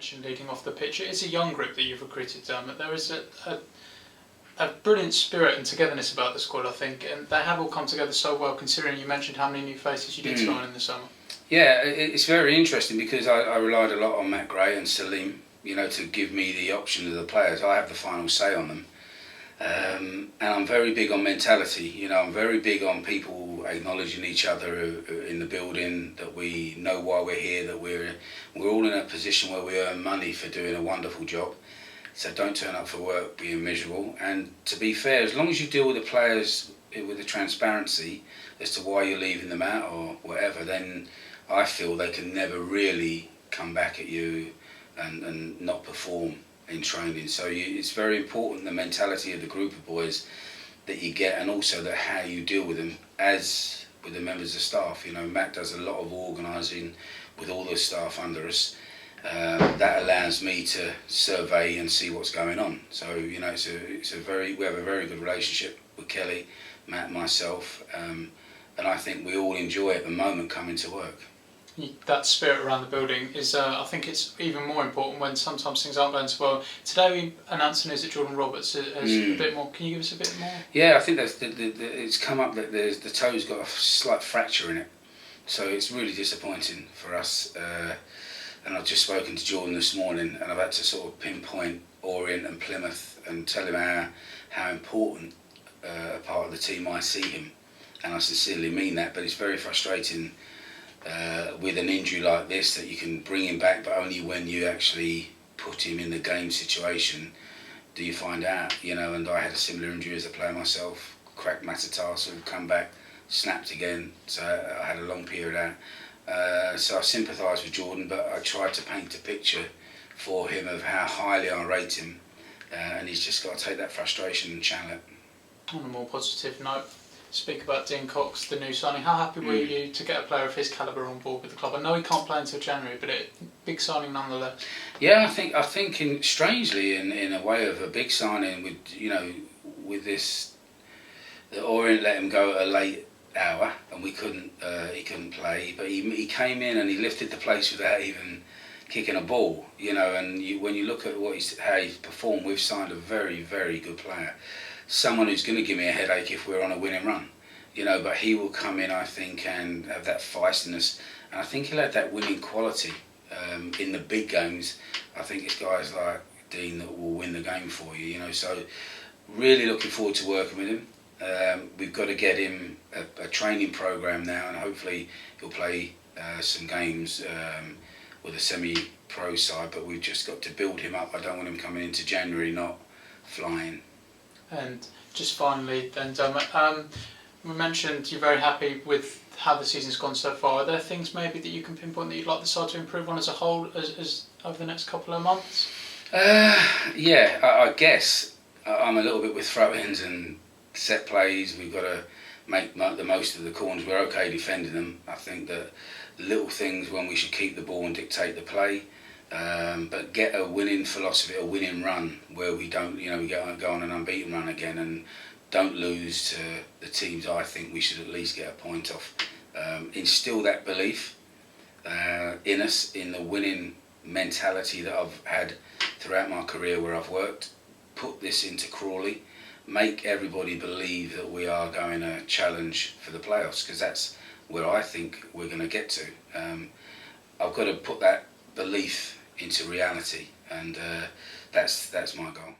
mentioned leading off the pitch. It's a young group that you've recruited, Dermot. There is a brilliant spirit and togetherness about the squad, I think, and they have all come together so well, considering you mentioned how many new faces you did sign in the summer. Yeah, it's very interesting because I relied a lot on Matt Gray and Salim, to give me the option of the players. I have the final say on them. And I'm very big on mentality. I'm very big on people acknowledging each other in the building, that we know why we're here, that we're all in a position where we earn money for doing a wonderful job. So don't turn up for work being miserable. And to be fair, as long as you deal with the players with the transparency as to why you're leaving them out or whatever, then I feel they can never really come back at you and not perform in training. So it's very important, the mentality of the group of boys that you get, and also that how you deal with them as with the members of staff. Matt does a lot of organising with all the staff under us. That allows me to survey and see what's going on. So we have a very good relationship with Kelly, Matt, myself, and I think we all enjoy at the moment coming to work. That spirit around the building is, I think it's even more important when sometimes things aren't going so well. Today we announced the news that Jordan Roberts has a bit more. Can you give us a bit more? Yeah, I think that's it's come up that the toe's got a slight fracture in it, so it's really disappointing for us. And I've just spoken to Jordan this morning, and I've had to sort of pinpoint Orient and Plymouth and tell him how important a part of the team I see him, and I sincerely mean that. But it's very frustrating. With an injury like this, that you can bring him back, but only when you actually put him in the game situation do you find out, and I had a similar injury as a player myself, cracked metatarsal, come back, snapped again, so I had a long period out. So I sympathise with Jordan, but I tried to paint a picture for him of how highly I rate him, and he's just got to take that frustration and channel it. On a more positive note, speak about Dean Cox, the new signing. How happy were you to get a player of his calibre on board with the club? I know he can't play until January, but big signing nonetheless. Yeah, I think strangely in a way of a big signing with this, the Orient let him go at a late hour and he couldn't play, but he came in and he lifted the place without even kicking a ball. And when you look at how he's performed, we've signed a very, very good player. Someone who's going to give me a headache if we're on a winning run, but he will come in, I think, and have that feistiness, and I think he'll have that winning quality in the big games. I think it's guys like Dean that will win the game for you, so really looking forward to working with him. We've got to get him a training program now, and hopefully he'll play some games with a semi-pro side, but we've just got to build him up. I don't want him coming into January not flying. And just finally then, Dermot, we mentioned you're very happy with how the season's gone so far. Are there things maybe that you can pinpoint that you'd like the side to improve on as a whole as over the next couple of months? Yeah, I guess I'm a little bit with throw-ins and set plays. We've got to make the most of the corners. We're okay defending them. I think that little things when we should keep the ball and dictate the play. But get a winning philosophy, a winning run where we don't, we go on an unbeaten run again and don't lose to the teams I think we should at least get a point off. Instill that belief in us, in the winning mentality that I've had throughout my career where I've worked. Put this into Crawley, make everybody believe that we are going to challenge for the playoffs, because that's where I think we're going to get to. I've got to put that belief into reality, and that's my goal.